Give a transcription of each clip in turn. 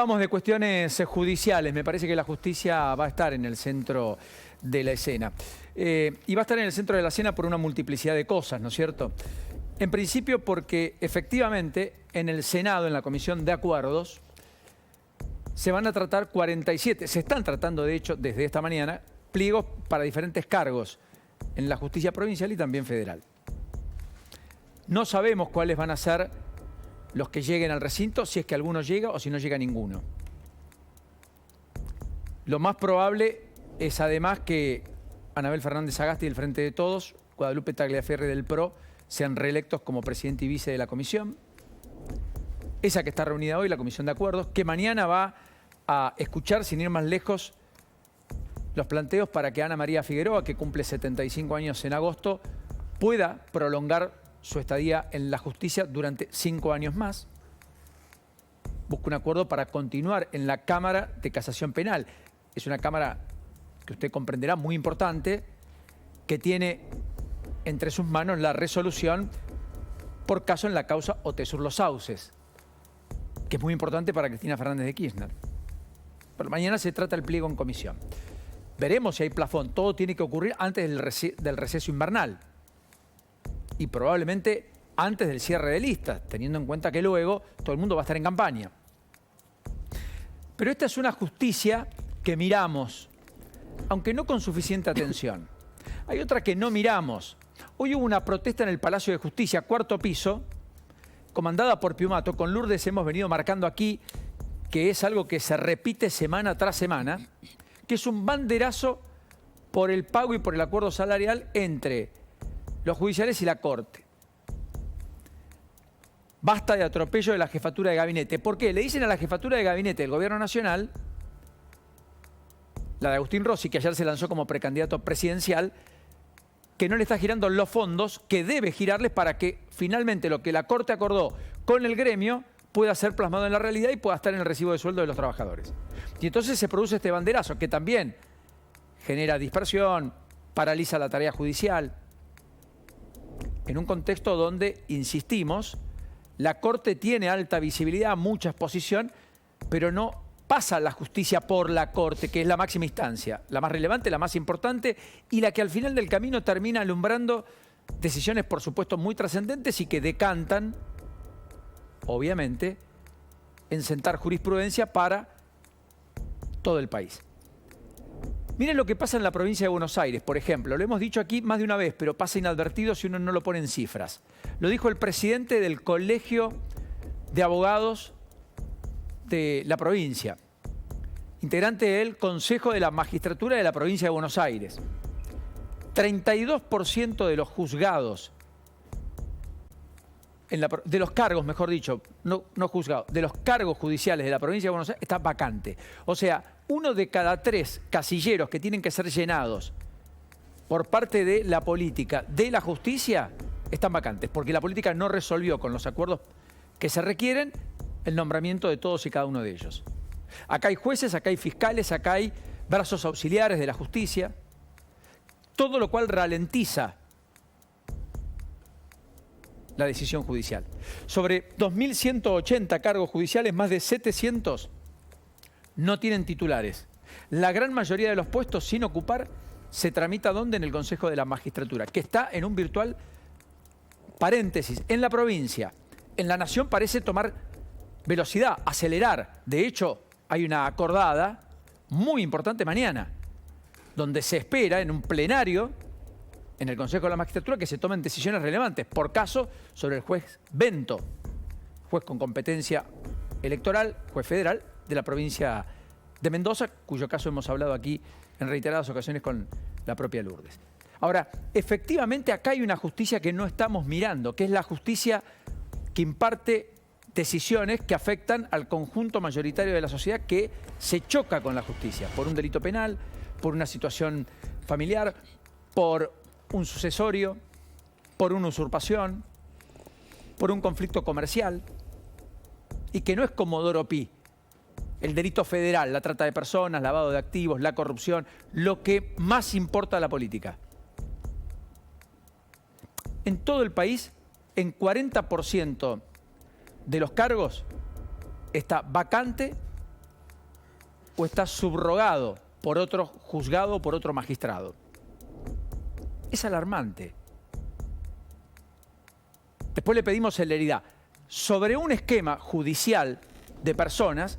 Hablamos de cuestiones judiciales. Me parece que la justicia va a estar en el centro de la escena. Y va a estar en el centro de la escena por una multiplicidad de cosas, ¿no es cierto? En principio porque efectivamente en el Senado, en la Comisión de Acuerdos, se van a tratar 47, se están tratando de hecho desde esta mañana, pliegos para diferentes cargos en la justicia provincial y también federal. No sabemos cuáles van a ser los que lleguen al recinto, si es que alguno llega o si no llega ninguno. Lo más probable es además que Anabel Fernández Sagasti del Frente de Todos, Guadalupe Tagliaferri del PRO, sean reelectos como presidente y vice de la comisión. Esa que está reunida hoy, la Comisión de Acuerdos, que mañana va a escuchar, sin ir más lejos, los planteos para que Ana María Figueroa, que cumple 75 años en agosto, pueda prolongar su estadía en la justicia durante 5 años más. Busca un acuerdo para continuar en la Cámara de Casación Penal. Es una cámara que usted comprenderá muy importante, que tiene entre sus manos la resolución por caso en la causa Otesur Los Sauces, que es muy importante para Cristina Fernández de Kirchner. Pero mañana se trata el pliego en comisión. Veremos si hay plafón. Todo tiene que ocurrir antes del receso invernal. Y probablemente antes del cierre de listas, teniendo en cuenta que luego todo el mundo va a estar en campaña. Pero esta es una justicia que miramos, aunque no con suficiente atención. Hay otra que no miramos. Hoy hubo una protesta en el Palacio de Justicia, 4º piso, comandada por Piumato. Con Lourdes hemos venido marcando aquí que es algo que se repite semana tras semana, que es un banderazo por el pago y por el acuerdo salarial entre los judiciales y la Corte. Basta de atropello de la jefatura de gabinete. ¿Por qué? Le dicen a la jefatura de gabinete del Gobierno Nacional, la de Agustín Rossi, que ayer se lanzó como precandidato presidencial, que no le está girando los fondos que debe girarles para que finalmente lo que la Corte acordó con el gremio pueda ser plasmado en la realidad y pueda estar en el recibo de sueldo de los trabajadores. Y entonces se produce este banderazo que también genera dispersión, paraliza la tarea judicial, en un contexto donde, insistimos, la Corte tiene alta visibilidad, mucha exposición, pero no pasa la justicia por la Corte, que es la máxima instancia, la más relevante, la más importante y la que al final del camino termina alumbrando decisiones, por supuesto, muy trascendentes y que decantan, obviamente, en sentar jurisprudencia para todo el país. Miren lo que pasa en la provincia de Buenos Aires, por ejemplo. Lo hemos dicho aquí más de una vez, pero pasa inadvertido si uno no lo pone en cifras. Lo dijo el presidente del Colegio de Abogados de la provincia, integrante del Consejo de la Magistratura de la provincia de Buenos Aires. 32% de los juzgados, de los cargos, mejor dicho, no juzgados, de los cargos judiciales de la provincia de Buenos Aires está vacante. O sea, 1 de cada 3 casilleros que tienen que ser llenados por parte de la política, de la justicia, están vacantes, porque la política no resolvió con los acuerdos que se requieren el nombramiento de todos y cada uno de ellos. Acá hay jueces, acá hay fiscales, acá hay brazos auxiliares de la justicia, todo lo cual ralentiza la decisión judicial. Sobre 2.180 cargos judiciales, más de 700 no tienen titulares. La gran mayoría de los puestos sin ocupar se tramita ¿dónde? En el Consejo de la Magistratura, que está en un virtual paréntesis. En la provincia, en la nación parece tomar velocidad, acelerar. De hecho, hay una acordada muy importante mañana, donde se espera en un plenario en el Consejo de la Magistratura que se tomen decisiones relevantes. Por caso, sobre el juez Bento, juez con competencia electoral, juez federal de la provincia de Mendoza, cuyo caso hemos hablado aquí en reiteradas ocasiones con la propia Lourdes. Ahora, efectivamente acá hay una justicia que no estamos mirando, que es la justicia que imparte decisiones que afectan al conjunto mayoritario de la sociedad que se choca con la justicia por un delito penal, por una situación familiar, por un sucesorio, por una usurpación, por un conflicto comercial, y que no es Comodoro Pi, el delito federal, la trata de personas, lavado de activos, la corrupción, lo que más importa a la política. En todo el país, en 40% de los cargos está vacante o está subrogado por otro juzgado o por otro magistrado. Es alarmante. Después le pedimos celeridad sobre un esquema judicial de personas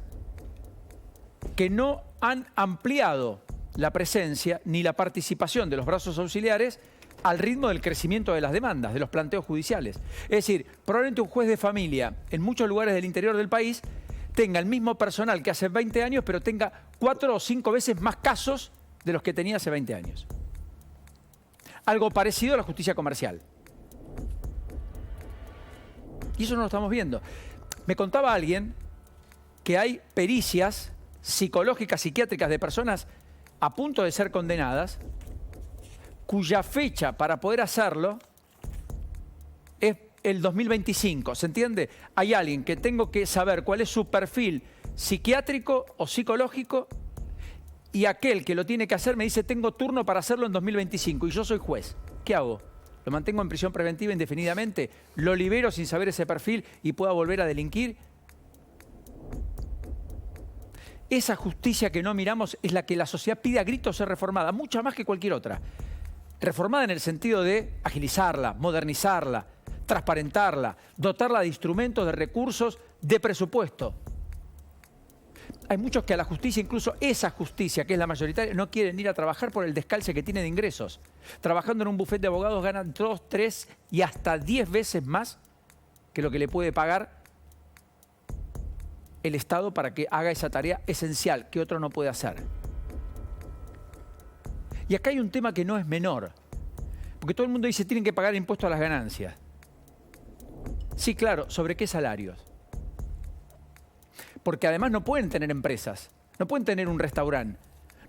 que no han ampliado la presencia ni la participación de los brazos auxiliares al ritmo del crecimiento de las demandas, de los planteos judiciales. Es decir, probablemente un juez de familia en muchos lugares del interior del país tenga el mismo personal que hace 20 años, pero tenga 4 o 5 veces más casos de los que tenía hace 20 años. Algo parecido a la justicia comercial. Y eso no lo estamos viendo. Me contaba alguien que hay pericias psicológicas, psiquiátricas de personas a punto de ser condenadas, cuya fecha para poder hacerlo es el 2025. ¿Se entiende? Hay alguien que tengo que saber cuál es su perfil psiquiátrico o psicológico y aquel que lo tiene que hacer me dice tengo turno para hacerlo en 2025 y yo soy juez. ¿Qué hago? ¿Lo mantengo en prisión preventiva indefinidamente? ¿Lo libero sin saber ese perfil y pueda volver a delinquir? Esa justicia que no miramos es la que la sociedad pide a gritos ser reformada, mucha más que cualquier otra. Reformada en el sentido de agilizarla, modernizarla, transparentarla, dotarla de instrumentos, de recursos, de presupuesto. Hay muchos que a la justicia, incluso esa justicia, que es la mayoritaria, no quieren ir a trabajar por el descalce que tiene de ingresos. Trabajando en un bufete de abogados ganan 2, 3 y hasta 10 veces más que lo que le puede pagar el Estado para que haga esa tarea esencial que otro no puede hacer. Y acá hay un tema que no es menor, porque todo el mundo dice tienen que pagar impuestos a las ganancias. Sí, claro, ¿sobre qué salarios? Porque además no pueden tener empresas, no pueden tener un restaurante,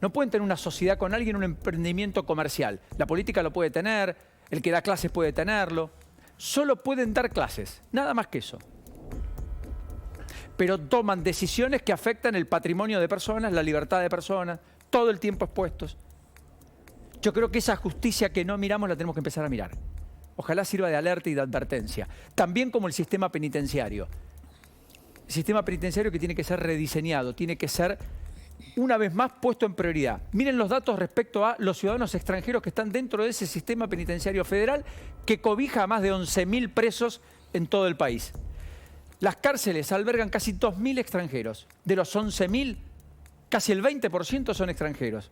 no pueden tener una sociedad con alguien, un emprendimiento comercial. La política lo puede tener, el que da clases puede tenerlo. Solo pueden dar clases, nada más que eso. Pero toman decisiones que afectan el patrimonio de personas, la libertad de personas, todo el tiempo expuestos. Yo creo que esa justicia que no miramos la tenemos que empezar a mirar. Ojalá sirva de alerta y de advertencia. También como el sistema penitenciario. El sistema penitenciario que tiene que ser rediseñado, tiene que ser una vez más puesto en prioridad. Miren los datos respecto a los ciudadanos extranjeros que están dentro de ese sistema penitenciario federal que cobija a más de 11.000 presos en todo el país. Las cárceles albergan casi 2.000 extranjeros. De los 11.000, casi el 20% son extranjeros.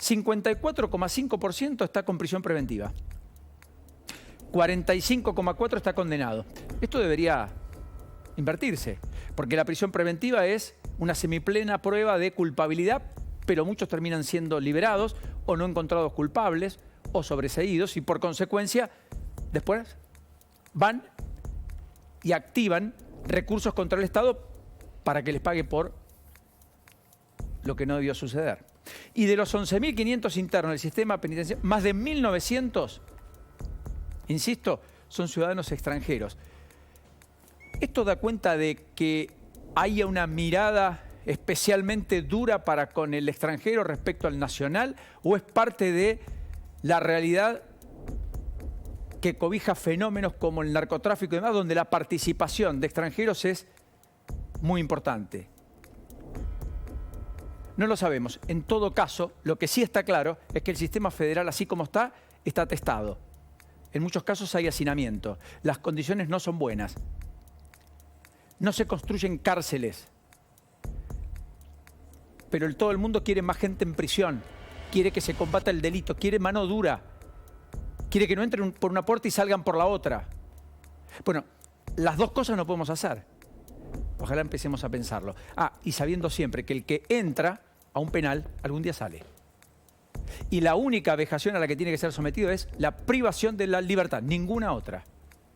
54,5% está con prisión preventiva. 45,4% está condenado. Esto debería invertirse, porque la prisión preventiva es una semiplena prueba de culpabilidad, pero muchos terminan siendo liberados o no encontrados culpables o sobreseídos y por consecuencia después van y activan recursos contra el Estado para que les pague por lo que no debió suceder. Y de los 11.500 internos del sistema penitenciario, más de 1.900, insisto, son ciudadanos extranjeros. ¿Esto da cuenta de que haya una mirada especialmente dura para con el extranjero respecto al nacional o es parte de la realidad que cobija fenómenos como el narcotráfico y demás, donde la participación de extranjeros es muy importante? No lo sabemos. En todo caso, lo que sí está claro es que el sistema federal, así como está atestado. En muchos casos hay hacinamiento. Las condiciones no son buenas. No se construyen cárceles. Pero todo el mundo quiere más gente en prisión. Quiere que se combata el delito. Quiere mano dura. Quiere que no entren por una puerta y salgan por la otra. Bueno, las dos cosas no podemos hacer. Ojalá empecemos a pensarlo. Y sabiendo siempre que el que entra a un penal algún día sale. Y la única vejación a la que tiene que ser sometido es la privación de la libertad, ninguna otra.